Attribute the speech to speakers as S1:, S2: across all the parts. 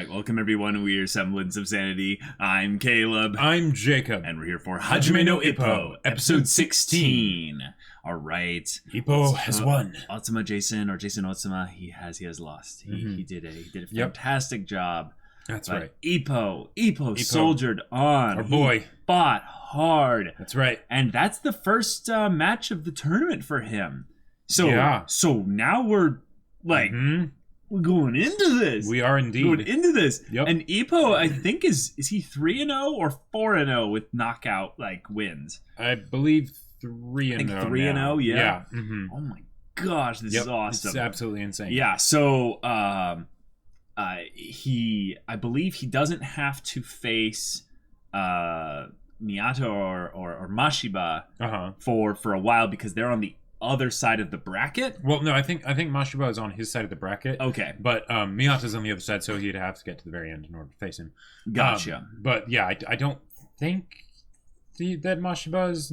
S1: Alright, welcome everyone. We are Semblance of Sanity. I'm Caleb.
S2: I'm Jacob.
S1: And we're here for Hajime no Ippo, episode 16. Alright.
S2: Ippo has won.
S1: Otsuma Jason, or Jason Otsuma, he has lost. He did a fantastic job.
S2: That's
S1: but
S2: right.
S1: Ippo soldiered on.
S2: Our boy.
S1: He fought hard.
S2: That's right.
S1: And that's the first match of the tournament for him. So,
S2: Yeah.
S1: so now we're like... We're going into this.
S2: We are indeed.
S1: Going into this.
S2: Yep.
S1: And Ippo, I think, is he 3-0 or 4-0 with knockout wins?
S2: I believe 3-0.
S1: I think 3-0, yeah.
S2: Yeah.
S1: Oh my gosh, this is awesome.
S2: It's absolutely insane.
S1: Yeah, so I believe he doesn't have to face Miyato or Mashiba for a while because they're on the other side of the bracket.
S2: Well, no, I think Mashiba is on his side of the bracket.
S1: Okay.
S2: But Miyata's on the other side, so he'd have to get to the very end in order to face him.
S1: Gotcha.
S2: But yeah, I don't think that Mashiba is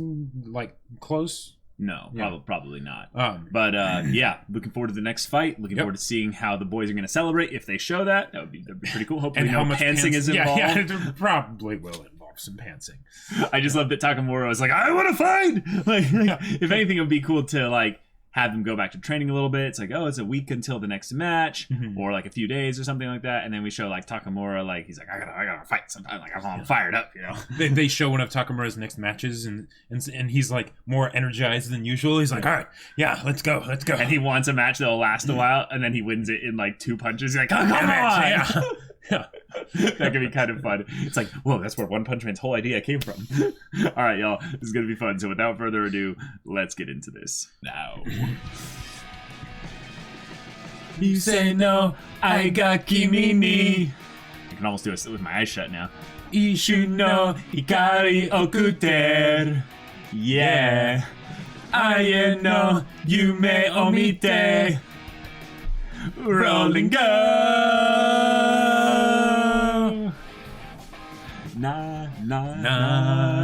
S2: close.
S1: No, probably not.
S2: But
S1: yeah, looking forward to the next fight. Looking forward to seeing how the boys are going to celebrate. If they show that'd be pretty cool. Hopefully,
S2: how much
S1: pantsing is involved.
S2: Yeah, it probably will involve some pantsing.
S1: I just love that Takamura was like, I want to fight. If anything, it would be cool to have them go back to training a little bit. It's it's a week until the next match, or a few days or something like that. And then we show Takamura he's like, I gotta fight sometime. I'm fired up, you know.
S2: They show one of Takamura's next matches, and he's more energized than usual. He's like, all right, yeah, let's go.
S1: And he wants a match that'll last a while, and then he wins it in 2 punches. He's like, come on.
S2: Yeah.
S1: That could be kind of fun. It's like, whoa, that's where One Punch Man's whole idea came from. All right, y'all, this is gonna be fun. So without further ado, let's get into this now. You say no, I got kimi ni. I can almost do it with my eyes shut now. Ishu no hikari okuter. Yeah. Aie no yume o mite. Rolling go. Na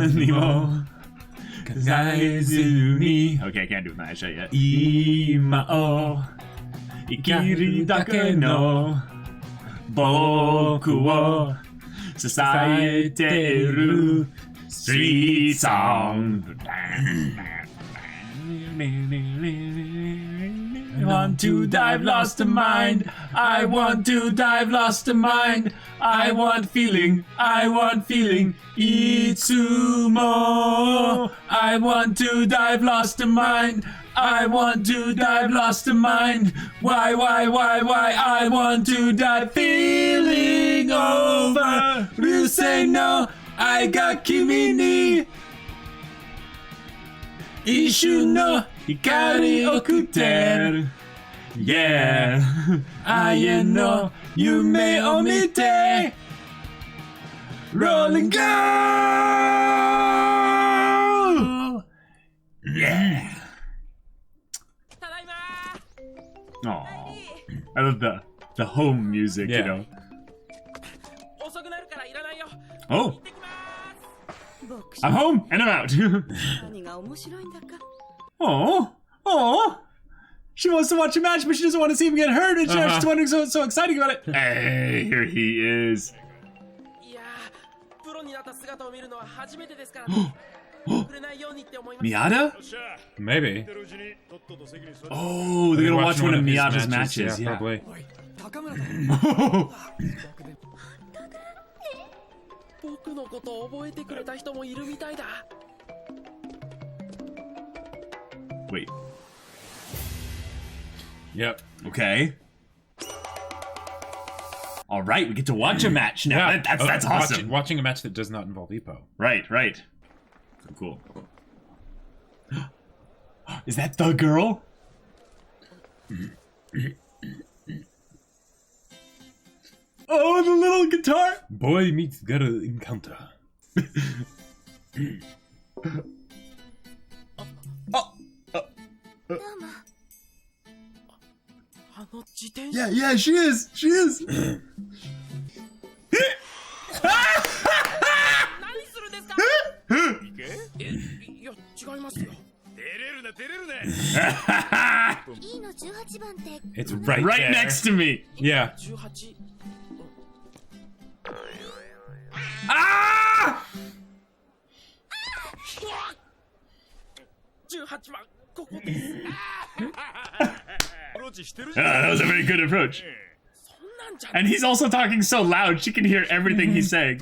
S1: ni mo kazaezu ni. Okay, I can't do it with my eyes shut yet. Ima o ikiri dake no boku wo sasaete iru street song. I want to dive lost to mind. I want to dive lost to mind. I want feeling. Itsumo. I want to dive lost to mind. I want to dive lost to mind. Why? I want to dive feeling over. You say no, I got kimi ni. Ishu no hikari okuter. Yeah. Aie no yume o mite. Rolling go. Yeah. Aww. I love the home music, you know. Oh. I'm home and I'm out. Oh. She wants to watch a match, but she doesn't want to see him get hurt, and she's wondering so exciting about it. Hey, here he is. Miyata?
S2: Maybe.
S1: Oh, they're gonna watch one of Miyata's matches.
S2: Yeah, probably.
S1: Wait.
S2: Yep.
S1: Okay. All right, we get to watch a match now.
S2: Yeah.
S1: That's awesome.
S2: Watching a match that does not involve Ippo.
S1: Right. Cool. Is that the girl? Oh, the little guitar.
S2: Boy meets girl encounter.
S1: Yeah, she is.
S2: It's right
S1: Right
S2: there.
S1: next to me.
S2: Yeah.
S1: That was a very good approach. And he's also talking so loud, she can hear everything he's saying.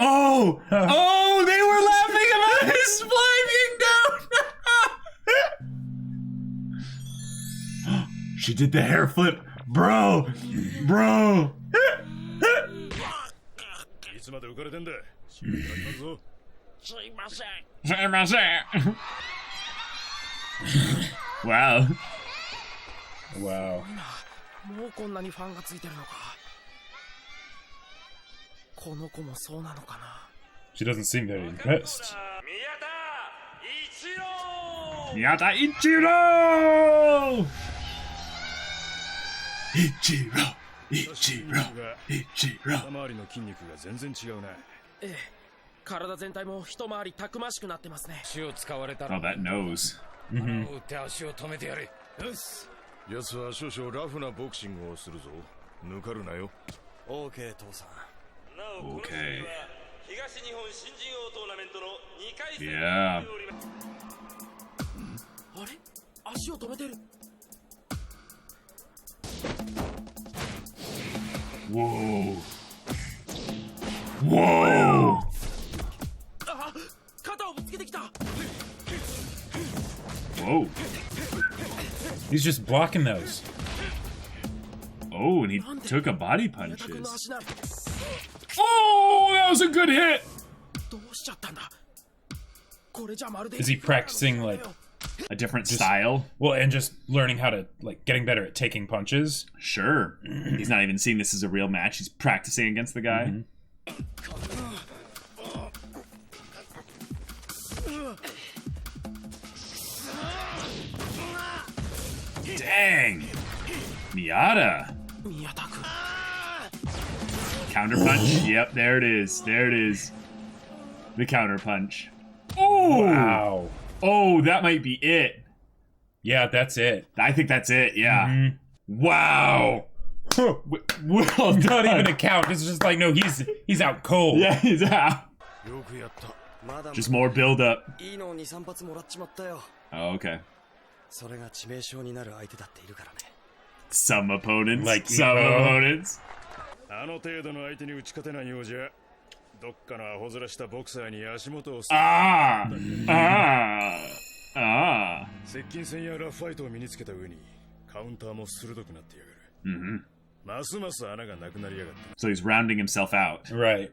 S1: Oh! Oh, they were laughing about his flying down! She did the hair flip. Bro! Bro! Wow.
S2: Wow. She doesn't seem very impressed.
S1: Miyata Ichiro! Ichiro! Ichiro! Ichiro!
S3: 体全体も一回りたくましくなってますね。
S4: 血を使われた
S1: Oh,
S4: ら
S1: that nose.
S4: 打って足を止めてやれ。よし。
S5: 奴は少々ラフなボクシングをするぞ。抜かるなよ。
S4: オーケー父さん。
S1: Okay.
S6: 東日本新人王トーナメントの2回戦
S1: Yeah.
S3: あれ？足を止めてる。
S1: Whoa. Whoa!
S3: あ、肩をぶつけてきた。
S1: Whoa.
S2: He's just blocking those.
S1: Oh, and he took a body
S3: 宮田君の
S1: punches.
S3: 足な。
S1: Oh, that was a good hit!
S3: どうしちゃったんだ。これじゃまるで。
S2: Is he practicing like
S1: A different style?
S2: well and just learning how to like getting better at taking punches?
S1: Sure. He's not even seeing this as a real match. He's practicing against the guy. Dang! Miata!
S3: 宮田君。
S1: Counter punch. Yep, there it is. There it is. The counter punch. Oh!
S2: Wow.
S1: Oh, that might be it.
S2: Yeah, that's it.
S1: I think that's it, yeah. Wow! Well
S2: Not
S1: done.
S2: even a count. It's just like no, he's out cold.
S1: Yeah, he's out.
S5: よくやった。
S4: まだ
S1: Just more build up.
S4: いいのを2、3発もらっちまったよ。
S1: Oh, okay.
S4: それが致命傷になる相手だっているからね。
S1: Some opponents.
S2: Like
S1: some
S2: Ippo.
S1: opponents.
S5: あの程度の相手に打ち勝てないようじゃ、どっかのアホ面したボクサーに足元を
S1: Ah! Ah! Ah!
S5: 接近戦やラフファイトを身につけた上に、カウンターも鋭くなってやがる。ますます穴がなくなりやがった。
S1: So he's rounding himself out.
S2: Right.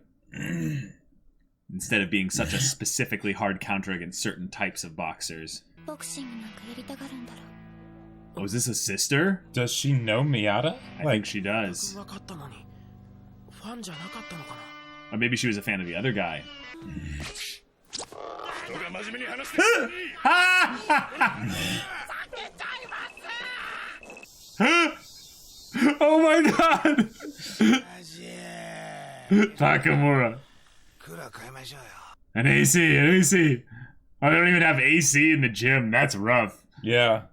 S1: Instead of being such a specifically hard counter against certain types of boxers.
S7: ボクシングなんかやりたがるんだろう。
S1: Oh, is this a sister?
S2: Does she know Miata?
S1: I
S2: Like
S1: think she does.
S3: 分かったのに。ファンじゃなかったのかな。
S1: Or maybe she was a fan of the other guy.
S5: 人が真面目に話して
S1: Oh my god! Takamura.
S4: クーラー変えましょうよ。
S1: An AC, an AC. Oh, they don't even have AC in the gym. That's rough.
S2: yeah.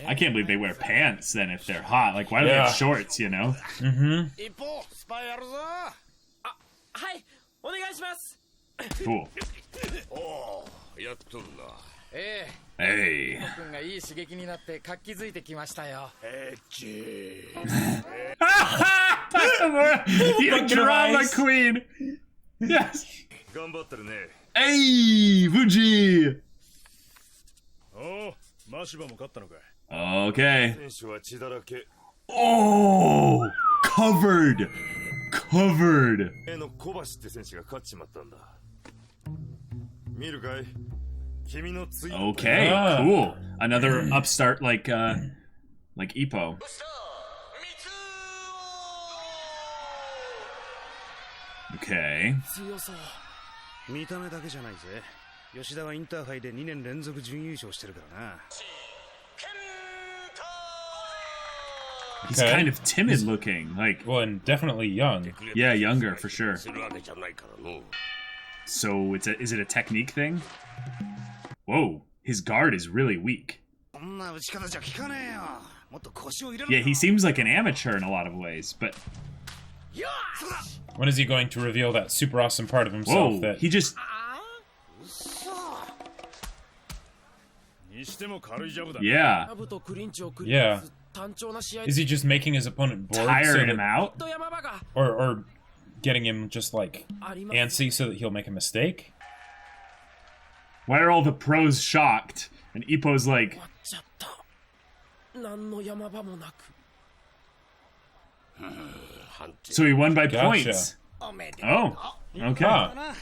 S1: I can't believe they wear pants then if they're hot. Like, why do they
S2: Yeah.
S1: have shorts, you know?
S4: 一方、スパイやるぞ。
S3: はい、お願いします。
S1: Cool.
S5: やっとるな。
S4: え
S1: Hey.
S4: え、君がいい刺激になって活気づいてきましたよ。
S1: Takamura, you drama
S2: nice.
S1: queen. Yes.
S5: 頑張ってるね。
S1: Hey, Fuji.
S5: おう、マシバも勝ったのか。
S1: Okay.
S5: 選手は血だらけ。
S1: Oh, covered. Covered.
S5: の小橋って選手が勝っちまったんだ。見るかい？君のツイート。
S1: Okay,
S2: Ah.
S1: cool. Another upstart like Ippo. Okay.
S3: 強そう。
S4: 見た目だけじゃないぜ。吉田はインターハイで2年連続準優勝してるからな。
S1: He's
S2: Okay.
S1: kind of timid looking. Like,
S2: Well, and definitely young.
S1: yeah, younger for sure.
S5: するわけじゃないからの。
S1: So is it a technique thing? Whoa, his guard is really weak.
S4: こんな打ち方じゃ効かねえよ。もっと腰を入れろ。
S1: Yeah, he seems like an amateur in a lot of ways, but
S2: When is he going to reveal that super awesome part of himself?
S1: Whoa,
S2: That
S1: he just...
S5: にしても軽いジャブだ。
S1: Yeah.
S3: アブとクリンチを繰り
S2: Yeah.
S3: 返す単調な試合
S2: Is he just making his opponent bored, so
S1: Tiring him
S2: that,
S1: out?
S3: と山場が
S2: or getting him just like
S3: あります
S2: antsy so that he'll make a mistake?
S1: Why are all the pros shocked? And Ippo's like,
S3: 終わっちゃった何の山場もなく
S1: so he won by
S2: Gotcha.
S1: points. Oh, okay.
S2: Huh.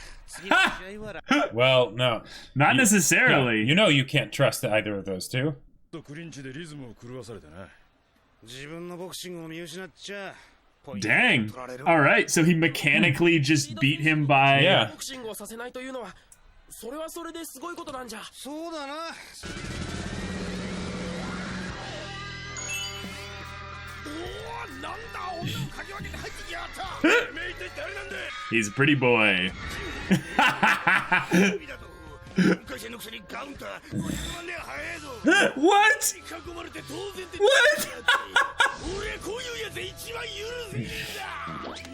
S2: Well, no.
S1: Not
S2: Yeah,
S1: necessarily.
S2: you know you can't trust either of those two.
S5: とクリンチでリズムを狂わされたな。
S4: 自分のボクシングを見失っちゃポイント
S1: Dang.
S4: 取られる
S1: Alright, so he mechanically just beat him by...
S2: Yeah.
S3: ボクシングをさせないというのはそれはそれですごいことなんじゃ
S4: そうだな
S1: He's a pretty boy.
S4: 昔のくせにカウンターこれはね早いぞ
S1: What?
S4: 囲まれて当然って
S1: What?
S4: 俺こういうやつ一番許せねえんだ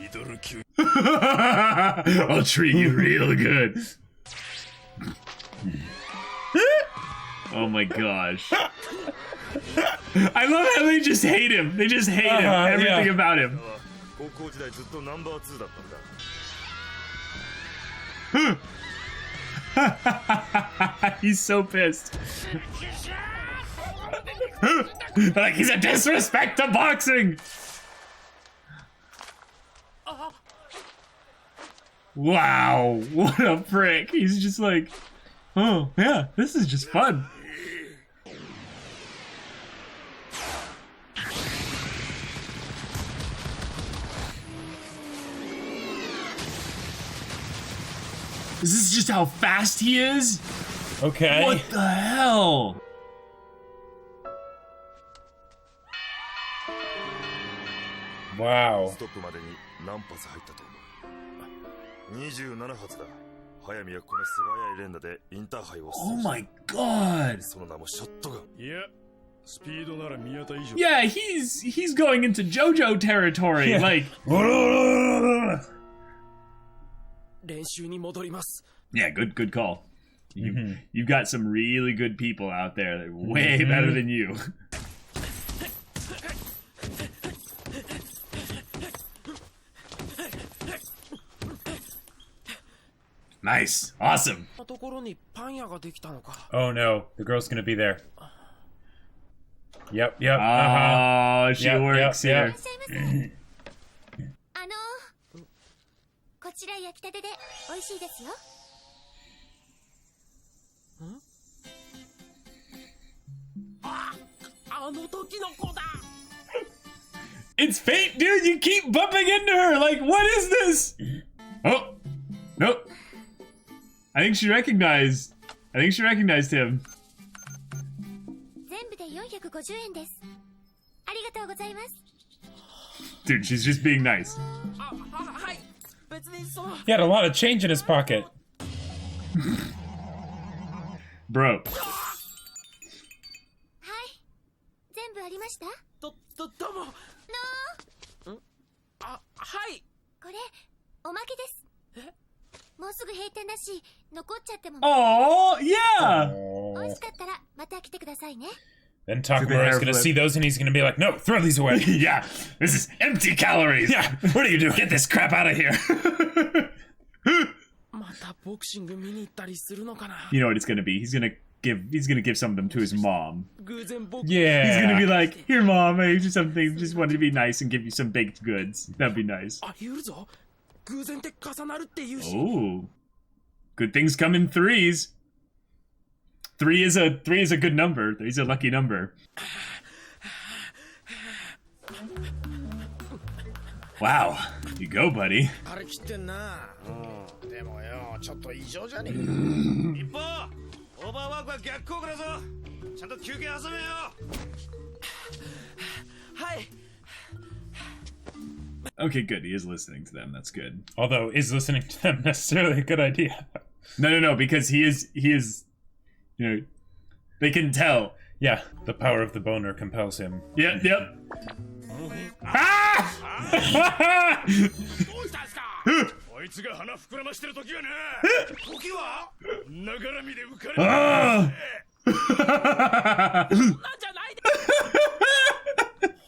S4: ミドル級
S1: I'll treat you real good. Oh my gosh. I love how they just hate him. They just hate him. Everything
S2: yeah.
S1: about him.
S5: 高校時代ずっとナンバー2だったんだ。
S1: He's so pissed. Like he's a disrespect to boxing. Wow, what a prick. He's just like, oh yeah, this is just fun. Is this just how fast he is?
S2: Okay.
S1: What the hell?
S2: Wow.
S5: ストップまでに何発入ったと思う。27発だ。早見はこの素早い連打でインターハイを
S1: Oh my god.
S5: その名もショットガン。いや、スピードなら宮田以上。
S1: Yeah, he's going into JoJo territory.
S2: Yeah.
S1: Like,
S3: 練習に戻ります
S1: yeah, good call. You've got some really good people out there that are way better than you. Nice. Awesome.
S3: ところにパン屋ができたのか
S2: Oh no, the girl's gonna be there. Yep, yep. Uh-huh.
S1: Oh, she
S2: Yep,
S1: works
S2: yep,
S1: here.
S7: いらっしゃいませこちら焼きたてで美味しいですよ
S3: あの時の子だ
S1: It's fate, dude. You keep bumping into her. Like, what is this? Oh, nope. I think she recognized him.
S7: 全部で450円ですありがとうございます
S1: Dude, she's just being nice.
S3: あはい別にその
S2: He had a lot of change in his pocket.
S1: Bro.
S7: はい全部ありました
S3: どうも
S7: の
S3: あはい
S7: これおまけですもうすぐ閉店だし残っちゃっても
S1: Oh, yeah.
S7: 美味しかったらまた来てくださいね
S2: Then Takamura's gonna see those and he's gonna be like, no, throw these away.
S1: Yeah, this is empty calories.
S2: Yeah, what are you doing?
S1: Get this crap out of here.
S3: またボクシング見に行ったりするのかな
S1: You know what it's gonna be? He's gonna give some of them to his mom.
S3: 偶然僕
S2: Yeah.
S1: He's gonna be like, here, mom, I just something, just wanted to be nice and give you some baked goods. That'd be nice.
S3: あり得るぞ偶然って重なるって言うし
S1: Oh, good things come in threes. Three is a good number. Three's a lucky number. Wow, you go, buddy.
S4: 張り切ってんなでもよちょっと異常じゃねえか一方オーバーワークは逆効果だぞちゃんと休憩挟めよ
S3: はい
S1: Okay, good. He is listening to them. That's good.
S2: Although, is listening to them necessarily a good idea?
S1: No, because he is, you know, they can tell.
S2: Yeah, the power of the boner compels him.
S1: Yep.
S5: こいつが鼻膨らましてる時はな。時はながらみで浮かれて。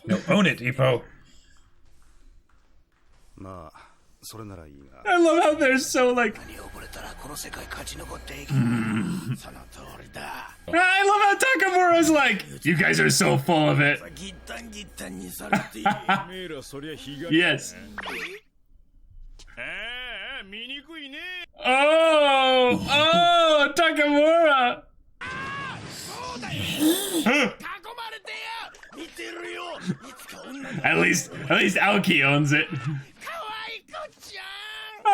S2: No, own it, Ippo.
S5: まあ、それならいいが。
S1: I love how they're so like.
S4: に溺れたらこの世界勝ち残っていく。その通りだ。
S1: I love how Takamura's like. You guys are so full of it.
S4: ギッタンギッタンにされて。
S5: メーラそりゃ火が。
S1: Yes.
S5: 醜いね。
S1: Oh, oh, Takamura.
S4: そうだよ。囲まれてよ。見てるよ。いつか女が
S1: At least Aoki owns it.
S4: 可愛い子ちゃん。
S1: Oh,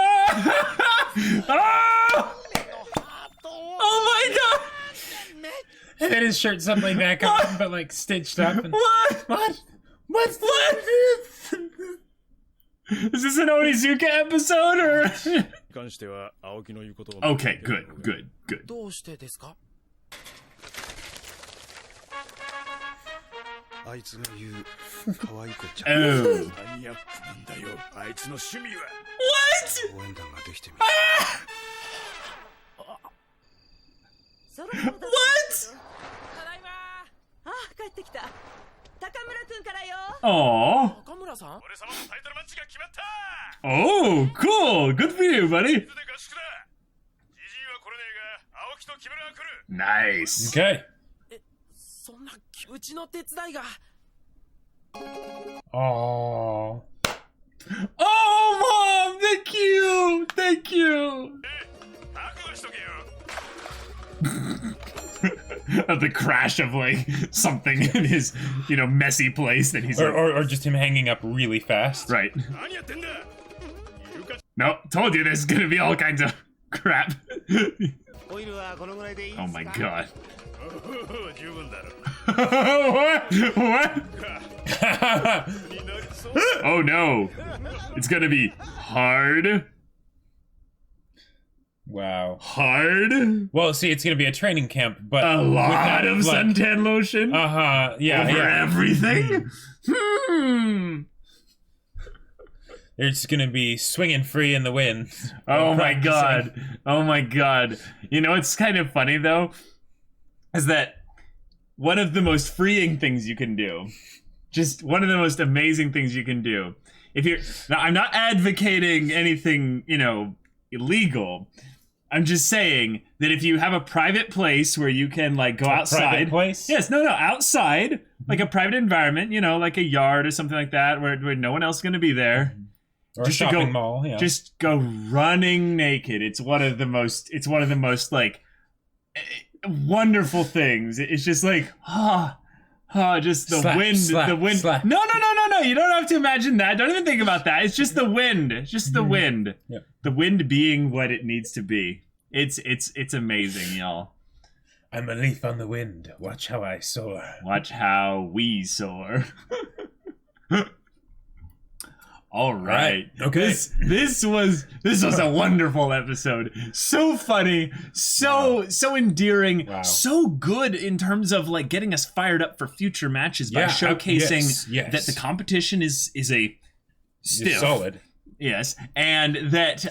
S4: ハートを
S1: oh my god.
S2: And then his shirt suddenly back on, but like stitched up. And...
S1: What? What's this? Is this an Onizuka episode or?
S5: 関しては青木の言うことを。
S1: Okay, good.
S3: どうしてですか？
S5: あいつが言う可愛い子ちゃん。
S1: Oh.
S5: マニアックなんだよ。あいつの趣味は。
S1: What?
S5: 応援団ができてみる。
S8: そろそろだ。
S1: What?
S8: ただいま。あ、帰ってきた。高村くんからよ。
S1: Aw.
S3: 中村さん？
S5: 俺様のタイトルマッチが決まった。
S1: Oh, cool. Good for you, buddy.
S5: いつで合宿だ。ジジイは来れねえが、青木と木村が来る。
S1: Nice.
S2: Okay.
S3: そんなうちの手伝いが。
S2: Oh.
S1: Oh, mom, thank you. Thank you.
S5: 覚悟しとけよ。
S1: The crash of like something in his, messy place that he's like,
S2: Or just him hanging up really fast.
S1: right.
S5: 何やってんだ。イルカ。
S1: No, told you there's gonna be all kinds of crap.
S4: オイルはこのぐらいでいい
S1: Oh my god.
S5: 十分だろ。
S1: What? What?
S5: になりそう。
S1: Oh no. It's gonna be hard.
S2: Wow.
S1: Hard?
S2: Well, see, it's gonna be a training camp, but
S1: A lot of
S2: like,
S1: suntan lotion?
S2: Yeah,
S1: Over
S2: yeah.
S1: everything?
S2: It's gonna be swinging free in the wind.
S1: Oh my
S2: Practicing.
S1: god. Oh my god. You know what's kind of funny though? Is that one of the most freeing things you can do. Just one of the most amazing things you can do. If you're now, I'm not advocating anything, illegal. I'm just saying that if you have a private place where you can like go outside.
S2: Private place?
S1: Yes, no, outside. Like a private environment, like a yard or something like that where no one else is gonna be there.
S2: Or
S1: Just
S2: a
S1: to
S2: shopping
S1: go-
S2: mall, yeah.
S1: Just go running naked. It's one of the most like wonderful things. It's just like just the
S2: Slap,
S1: wind,
S2: slap,
S1: the wind.
S2: slap.
S1: No. You don't have to imagine that. Don't even think about that. It's just the wind. It's just the wind.
S2: Yep.
S1: The wind being what it needs to be. It's amazing, y'all.
S2: I'm a leaf on the wind. Watch how I soar.
S1: Watch how we soar. All right.
S2: Okay.
S1: This was a wonderful episode. So funny, so endearing,
S2: Wow.
S1: so good in terms of like getting us fired up for future matches by
S2: Yeah,
S1: showcasing
S2: yes.
S1: that the competition is a stiff.
S2: It's solid.
S1: Yes, and that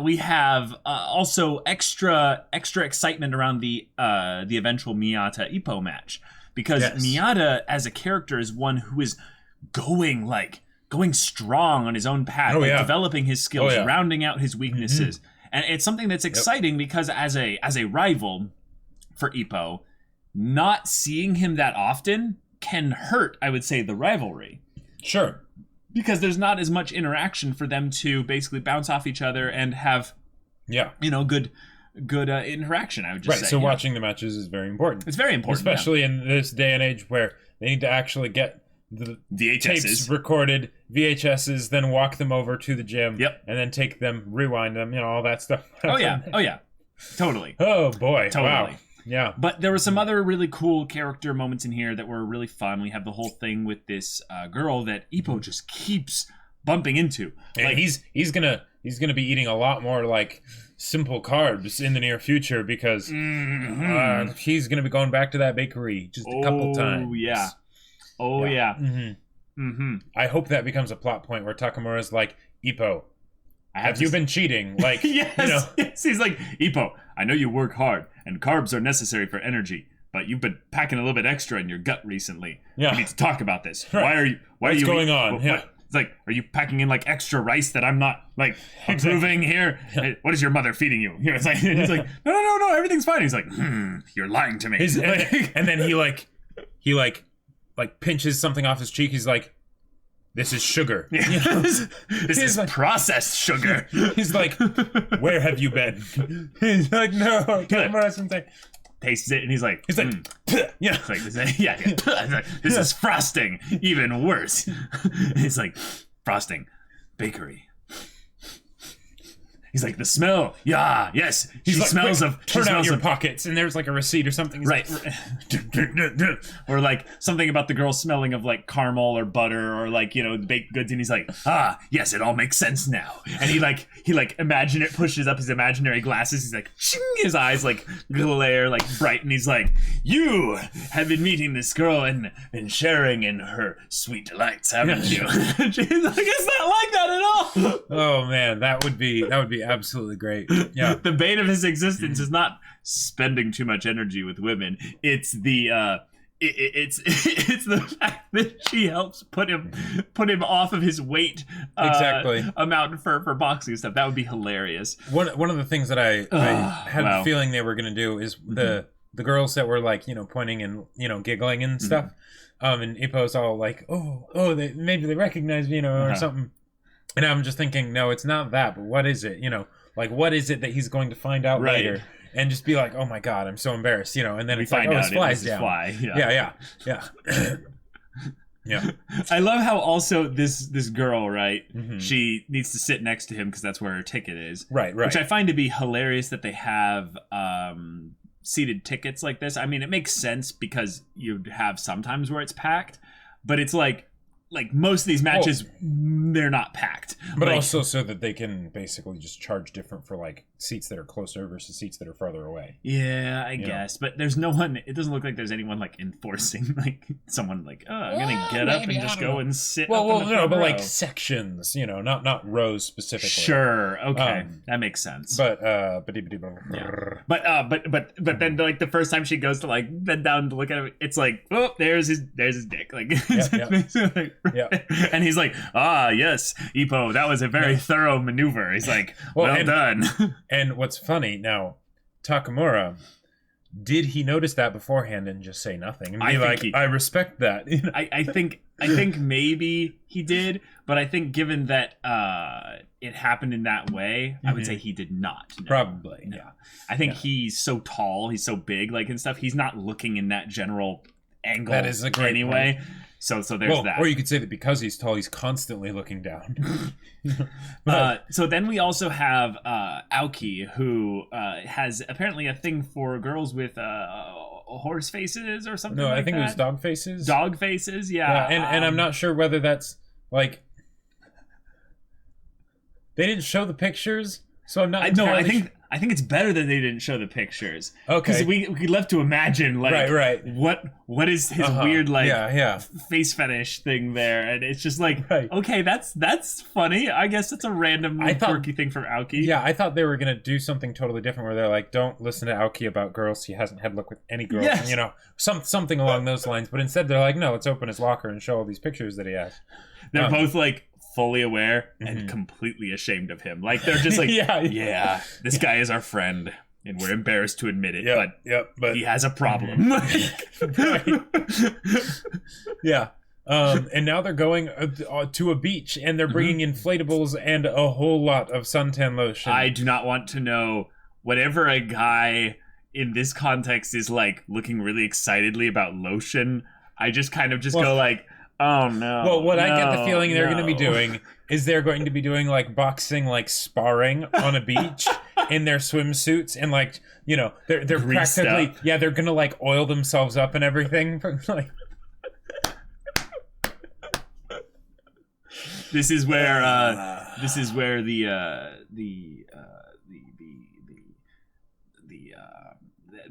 S1: we have also extra excitement around the eventual Miyata Ippo match, because
S2: Yes.
S1: Miyata as a character is one who is going strong on his own path,
S2: Oh,
S1: like
S2: yeah.
S1: developing his skills,
S2: Oh, yeah.
S1: rounding out his weaknesses, and it's something that's exciting because as a rival for Ippo, not seeing him that often can hurt, I would say, the rivalry.
S2: Sure.
S1: Because there's not as much interaction for them to basically bounce off each other and have,
S2: Yeah.
S1: good interaction, I would just
S2: Right.
S1: say.
S2: So
S1: you know.
S2: watching the matches is very important.
S1: It's very important.
S2: Especially in this day and age where they need to actually get the
S1: VHSs.
S2: tapes recorded, VHSs, then walk them over to the gym,
S1: Yep.
S2: and then take them, rewind them, all that stuff.
S1: Oh yeah. Totally.
S2: Oh boy.
S1: Totally.
S2: Wow. Yeah.
S1: But there were some other really cool character moments in here that were really fun. We have the whole thing with this girl that Ippo just keeps bumping into.
S2: And
S1: Like,
S2: he's gonna be eating a lot more like simple carbs in the near future because he's gonna be going back to that bakery just a couple times.
S1: Oh yeah.
S2: Mhm. I hope that becomes a plot point where Takamura's like, Ippo, have you been cheating? Like,
S1: yes, yes. He's like, Ippo, I know you work hard, and carbs are necessary for energy, but you've been packing a little bit extra in your gut recently.
S2: Yeah.
S1: We need to talk about this.
S2: Right.
S1: What's
S2: going on? Yeah.
S1: It's like, are you packing in like extra rice that I'm not like approving here? Hey, what is your mother feeding you? You know, it's like, he's like, no, everything's fine. He's like, you're lying to me.
S2: And then he pinches something off his cheek. He's like, this is sugar.
S1: Yeah.
S2: You know?
S1: This is
S2: like,
S1: processed sugar.
S2: He's like, where have you been? He's like, no, Takamura something.
S1: Tastes it and he's like,
S2: yeah,
S1: it's like, this is frosting, even worse. It's like frosting, bakery. He's like, the smell, yes.
S2: He's like,
S1: smells
S2: turn out your pockets, and there's like a receipt or something. He's
S1: right.
S2: Like,
S1: or like something about the girl smelling of like caramel or butter or like, you know, baked goods, and he's like, yes, it all makes sense now. And he pushes up his imaginary glasses. He's like, ching, his eyes like glare like bright, and he's like, you have been meeting this girl and sharing in her sweet delights, haven't you? She's like, it's not like that at all.
S2: Oh man, that would be absolutely great. Yeah.
S1: The bane of his existence is not spending too much energy with women. It's the it's the fact that she helps put him off of his weight amount for boxing stuff. That would be hilarious.
S2: One of the things that I had the feeling they were gonna do is the girls that were like, you know, pointing and, you know, giggling and stuff. And Ippo's all like, maybe they recognize me, you know, or something. And I'm just thinking, no, it's not that, but what is it? You know, like, what is it that he's going to find out later? And just be like, oh my God, I'm so embarrassed, you know, and then it's like, his fly's down. Yeah. Yeah.
S1: I love how also this girl, right, she needs to sit next to him because that's where her ticket is.
S2: Right.
S1: Which I find to be hilarious that they have seated tickets like this. I mean, it makes sense because you have sometimes where it's packed, but it's like most of these matches, they're not packed.
S2: But also so that they can basically just charge different for like seats that are closer versus seats that are farther away.
S1: Yeah, I guess. But there's no one, it doesn't look like there's anyone like enforcing like someone like, I'm going to get up and just go and sit up in the front
S2: but
S1: row.
S2: like sections, you know, not rows specifically.
S1: Sure. Okay. That makes sense.
S2: But
S1: then like the first time she goes to like bend down to look at him, it's like, there's his dick. Like, and he's like, yes, Ippo, that was a very thorough maneuver. He's like, well done.
S2: And what's funny now, Takamura, did he notice that beforehand and just say nothing and be like, I respect that?
S1: I think maybe he did, but I think given that it happened in that way, I would say he did not. No.
S2: Probably.
S1: Yeah. I think he's so tall, he's so big, like and stuff. He's not looking in that general angle. That is a great anyway. Point. So there's that.
S2: Or you could say that because he's tall, he's constantly looking down.
S1: So then we also have Aoki, who has apparently a thing for girls with horse faces or something like that.
S2: No, I think it was dog faces.
S1: Dog faces, yeah.
S2: And I'm not sure whether that's like... They didn't show the pictures, so I'm not entirely
S1: I think it's better that they didn't show the pictures.
S2: Okay.
S1: Because we left to imagine, like, what is his weird, like, face fetish thing there. And it's just like, okay, that's funny. I guess it's a random quirky thing for Aoki.
S2: Yeah, I thought they were going to do something totally different where they're like, don't listen to Aoki about girls. He hasn't had luck with any girls.
S1: Yes.
S2: You know, something along those lines. But instead they're like, no, let's open his locker and show all these pictures that he has.
S1: They're both like, fully aware and completely ashamed of him. Like they're just like, this guy is our friend, and we're embarrassed to admit it. But he has a problem.
S2: And now they're going to a beach, and they're bringing inflatables and a whole lot of suntan lotion.
S1: I do not want to know whatever a guy in this context is like looking really excitedly about lotion. I just kind of go like, oh no.
S2: Well, what I get the feeling they're going to be doing is they're going to be doing like boxing, like sparring on a beach in their swimsuits, and like, you know, they're practically they're going to like oil themselves up and everything. Like,
S1: this is where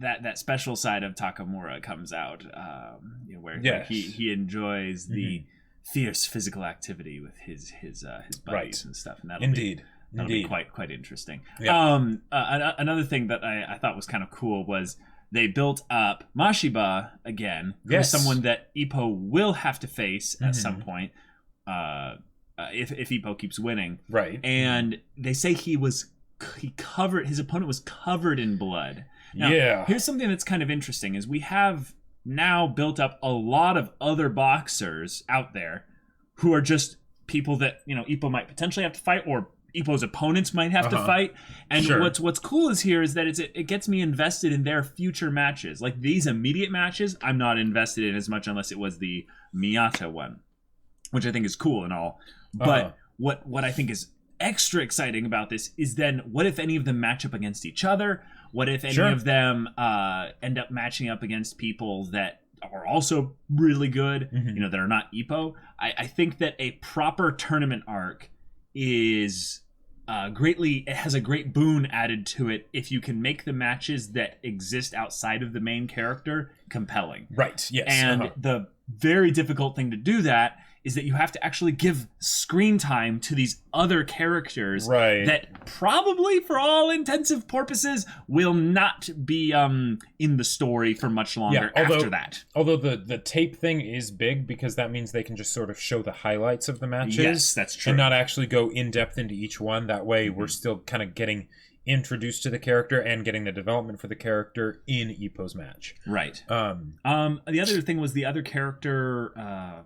S1: that special side of Takamura comes out, where he enjoys the fierce physical activity with his buddies and stuff, and that'll be quite interesting.
S2: Yeah.
S1: Another thing that I thought was kind of cool was they built up Mashiba again, who's someone that Ippo will have to face at some point if Ippo keeps winning.
S2: Right.
S1: And they say his opponent was covered in blood. Now, here's something that's kind of interesting is we have now built up a lot of other boxers out there who are just people that, Ippo might potentially have to fight, or Ippo's opponents might have to fight. And what's cool here is that it gets me invested in their future matches. Like these immediate matches, I'm not invested in as much unless it was the Miyata one, which I think is cool and all. But what I think is extra exciting about this is then what if any of them match up against each other? What if any of them end up matching up against people that are also really good, that are not Ippo? I think that a proper tournament arc is it has a great boon added to it if you can make the matches that exist outside of the main character compelling.
S2: Right, yes.
S1: And the very difficult thing to do that is that you have to actually give screen time to these other characters that probably, for all intensive purposes, will not be in the story for much longer after that.
S2: Although the tape thing is big because that means they can just sort of show the highlights of the matches.
S1: Yes, that's true.
S2: And not actually go in-depth into each one. That way we're still kind of getting introduced to the character and getting the development for the character in Ippo's match.
S1: Right. The other thing was the other character, I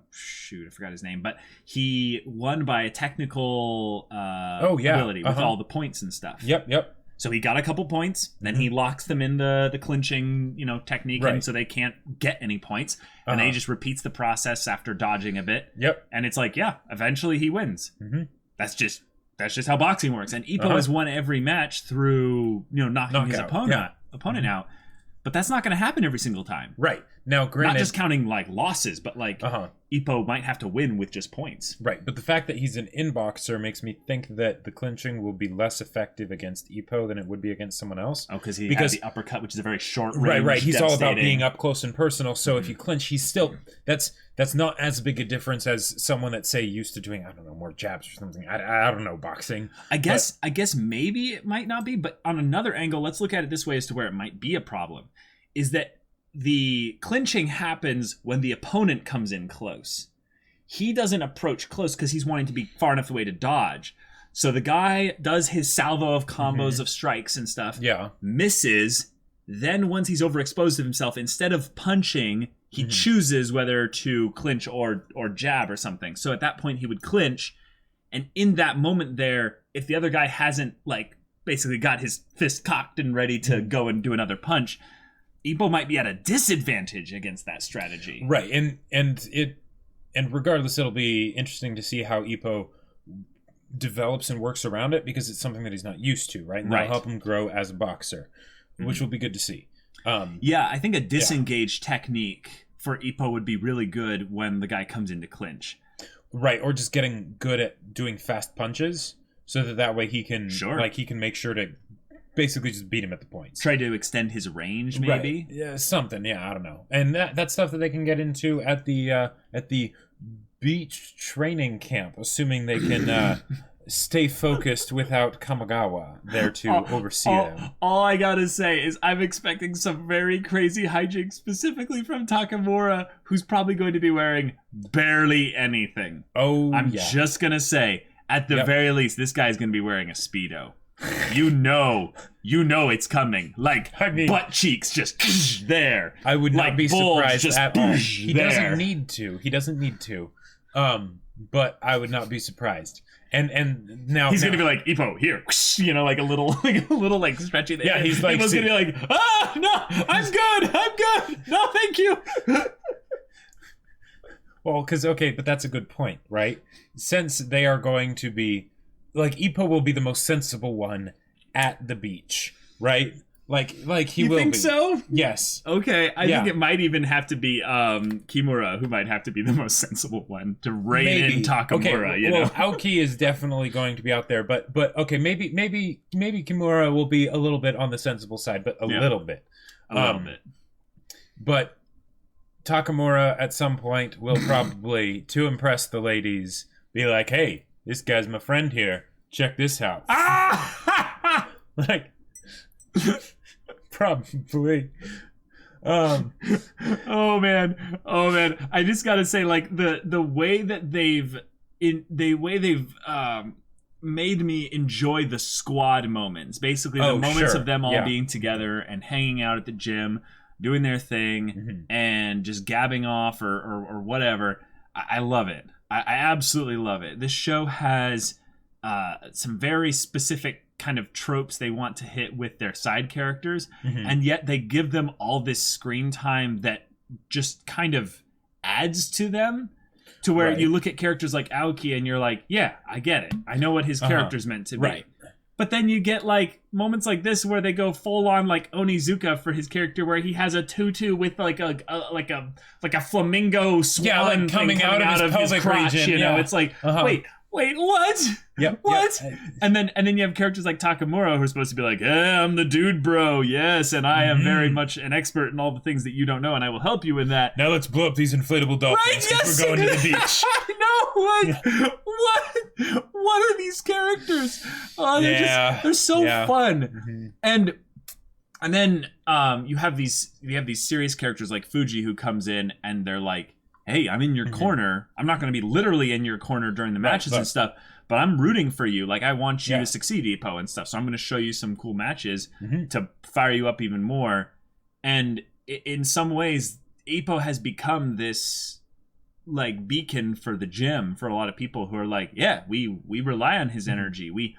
S1: forgot his name, but he won by a technical ability with all the points and stuff.
S2: Yep.
S1: So he got a couple points, then he locks them in the clinching, technique, and so they can't get any points. And then he just repeats the process after dodging a bit.
S2: Yep.
S1: And it's like, eventually he wins. That's just how boxing works. And Ippo has won every match through, knocking his opponent out. But that's not going to happen every single time.
S2: Right. Now, granted,
S1: not just counting losses, but Ippo might have to win with just points.
S2: Right. But the fact that he's an inboxer makes me think that the clinching will be less effective against Ippo than it would be against someone else.
S1: Oh, because he has the uppercut, which is a very short range.
S2: Right. He's all about being up close and personal. So if you clinch, he's still that's not as big a difference as someone that's, say, used to doing, more jabs or something. I don't know, boxing.
S1: I guess maybe it might not be, but on another angle, let's look at it this way as to where it might be a problem, is that the clinching happens when the opponent comes in close. He doesn't approach close because he's wanting to be far enough away to dodge. So the guy does his salvo of combos of strikes and stuff.
S2: Yeah.
S1: Misses. Then once he's overexposed to himself, instead of punching, he chooses whether to clinch or jab or something. So at that point, he would clinch. And in that moment there, if the other guy hasn't basically got his fist cocked and ready to go and do another punch, Ippo might be at a disadvantage against that strategy.
S2: Right. And regardless, it'll be interesting to see how Ippo develops and works around it, because it's something that he's not used to, right? And that'll help him grow as a boxer, which will be good to see.
S1: I think a disengaged technique for Ippo would be really good when the guy comes into clinch.
S2: Right, or just getting good at doing fast punches so that way he can he can make sure to basically just beat him at the points.
S1: Try to extend his range, maybe.
S2: Right. Yeah, something. Yeah, I don't know. And that's stuff that they can get into at the beach training camp, assuming they can stay focused without Kamigawa there to oversee them.
S1: All I gotta say is I'm expecting some very crazy hijinks, specifically from Takamura, who's probably going to be wearing barely anything. I'm just gonna say, at the very least, this guy's gonna be wearing a Speedo. You know it's coming. Butt cheeks just there.
S2: I would not be surprised at all. He
S1: doesn't
S2: need to. But I would not be surprised. And now
S1: he's gonna be like, Ippo, here, like a little stretchy.
S2: Yeah, he's like,
S1: Ippo's gonna be like, no, I'm good. No, thank you.
S2: Well, but that's a good point, right? Since they are going to be, Ippo will be the most sensible one at the beach, right? Like he will be.
S1: You think so?
S2: Yes.
S1: Okay, I think it might even have to be Kimura who might have to be the most sensible one to rein in Takamura.
S2: Aoki is definitely going to be out there, but okay, maybe Kimura will be a little bit on the sensible side, but a little bit.
S1: A little bit.
S2: But Takamura at some point will probably, to impress the ladies, be like, "Hey, this guy's my friend here. Check this out." Like, probably.
S1: Oh man, I just gotta say, like, the way that they've made me enjoy the squad moments, basically the moments of them all being together and hanging out at the gym, doing their thing, and just gabbing off or whatever. I love it. I absolutely love it. This show has some very specific kind of tropes they want to hit with their side characters, and yet they give them all this screen time that just kind of adds to them, to where you look at characters like Aoki and you're like, yeah, I get it. I know what his character's meant to be. Right. But then you get like moments like this where they go full on like Onizuka for his character, where he has a tutu with like a flamingo swan coming out of his crotch, region, you know. It's like, wait, what? Yep. What? Yep. And then you have characters like Takamura who are supposed to be like, I'm the dude, bro. Yes, and I am very much an expert in all the things that you don't know, and I will help you in that.
S2: Now let's blow up these inflatable dolphins. Right? Yes. We're going to the beach.
S1: What are these characters? Oh, they're so fun. And then you have these serious characters like Fuji who comes in and they're like, hey, I'm in your corner. I'm not going to be literally in your corner during the matches and stuff, but I'm rooting for you. Like, I want you to succeed, Ippo, and stuff. So I'm going to show you some cool matches to fire you up even more. And in some ways, Ippo has become this like beacon for the gym for a lot of people who are like, yeah, we rely on his energy. We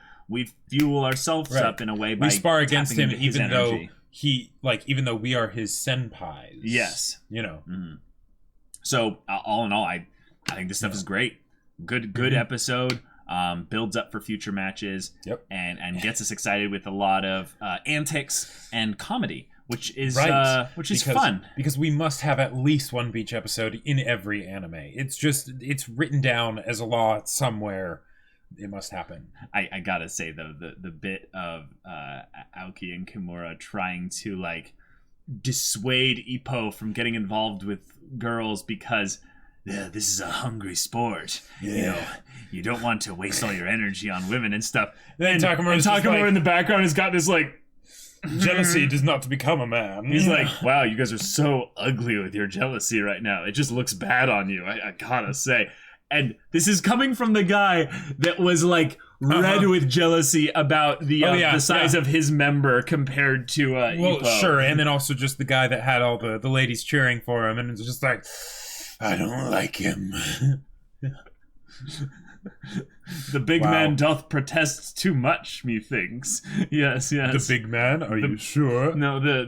S1: fuel ourselves up in a way by
S2: we spar against him, even though even though we are his senpais.
S1: Yes,
S2: you know.
S1: So all in all, I think this stuff is great. Good episode. Builds up for future matches. And gets us excited with a lot of antics and comedy, which is fun.
S2: Because we must have at least one beach episode in every anime. It's written down as a law somewhere. It must happen.
S1: I gotta say though, the bit of Aoki and Kimura trying to like dissuade Ippo from getting involved with girls because this is a hungry sport. You know, you don't want to waste all your energy on women and stuff.
S2: Then
S1: Takamura in the background has got this like,
S2: jealousy does not become a man.
S1: He's like, wow, you guys are so ugly with your jealousy right now. It just looks bad on you, I gotta say. And this is coming from the guy that was like red with jealousy about the size of his member compared to Ippo.
S2: Sure, and then also just the guy that had all the ladies cheering for him, and it's just like, I don't like him.
S1: The big man doth protest too much, methinks. Yes.
S2: The big man? Are you sure?
S1: No, the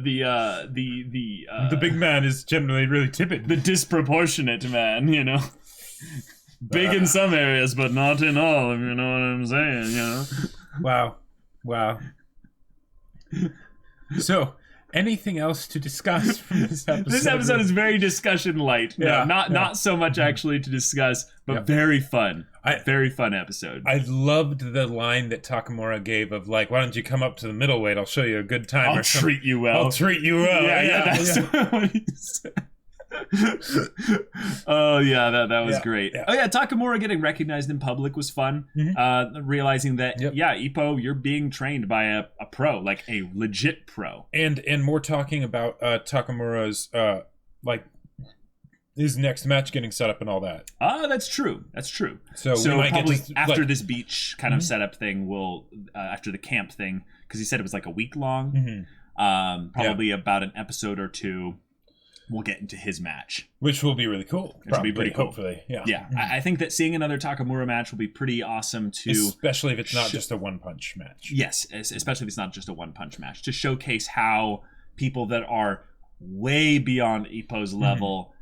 S2: big man is generally really timid.
S1: The disproportionate man, you know. Big in some areas, but not in all, if you know what I'm saying, you know?
S2: Wow. So, anything else to discuss from this episode?
S1: This episode is very discussion light. No, not so much actually to discuss, but very fun. Very fun episode.
S2: I loved the line that Takamura gave of like, why don't you come up to the middleweight? I'll show you a good time.
S1: I'll treat you well.
S2: I'll treat you well.
S1: That's what he said. Oh yeah, that was great. Oh yeah, Takamura getting recognized in public was fun. Realizing that Ippo, you're being trained by a pro, like a legit pro.
S2: And more talking about Takamura's like his next match getting set up and all that.
S1: That's true. So
S2: we might
S1: probably
S2: get to,
S1: after this beach kind of setup thing, we'll after the camp thing, because he said it was like a week long. Probably about an episode or two. We'll get into his match,
S2: which will be really cool.
S1: Which will be pretty cool.
S2: Hopefully,
S1: I think that seeing another Takamura match will be pretty awesome too,
S2: especially if it's not just a one-punch match.
S1: Yes, especially if it's not just a one-punch match, to showcase how people that are way beyond Ippo's level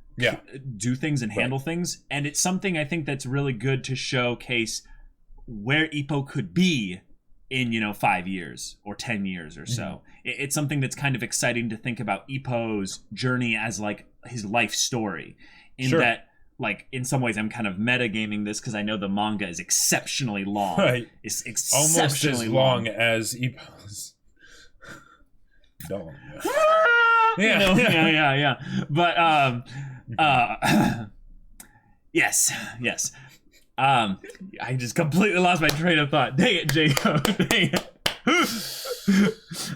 S1: do things and handle things, and it's something I think that's really good to showcase where Ippo could be in 5 years or 10 years or so. It's something that's kind of exciting to think about Ippo's journey as like his life story, in that like in some ways I'm kind of metagaming this because I know the manga is exceptionally long.
S2: Right.
S1: It's exceptionally
S2: almost as long as Ippo's dog.
S1: Yeah. But Yes. I just completely lost my train of thought. Dang it, Jacob. Dang it.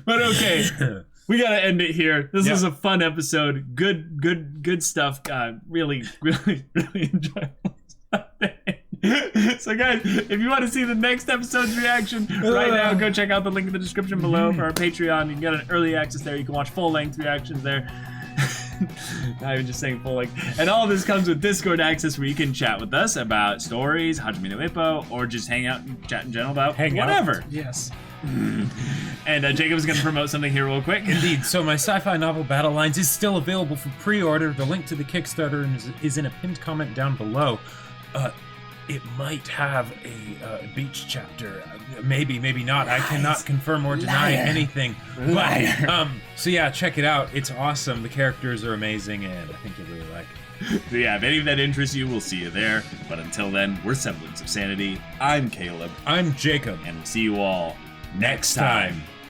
S1: But okay. We gotta end it here. This was a fun episode. Good stuff. Really enjoyable stuff. So guys, if you want to see the next episode's reaction right now, go check out the link in the description below for our Patreon. You can get an early access there. You can watch full-length reactions there. Not even just saying full length. And all of this comes with Discord access where you can chat with us about stories, Hajime no Ippo, or just hang out and chat in general about whatever.
S2: Yes.
S1: And Jacob's going to promote something here real quick.
S2: Indeed. So my sci-fi novel Battle Lines is still available for pre-order. The link to the Kickstarter is in a pinned comment down below. It might have a beach chapter. Maybe not. I cannot confirm or deny anything. But, so yeah, check it out. It's awesome. The characters are amazing, and I think you'll really like it.
S1: So yeah, if any of that interests you, we'll see you there. But until then, we're Semblance of Sanity. I'm Caleb.
S2: I'm Jacob.
S1: And we'll see you all next time.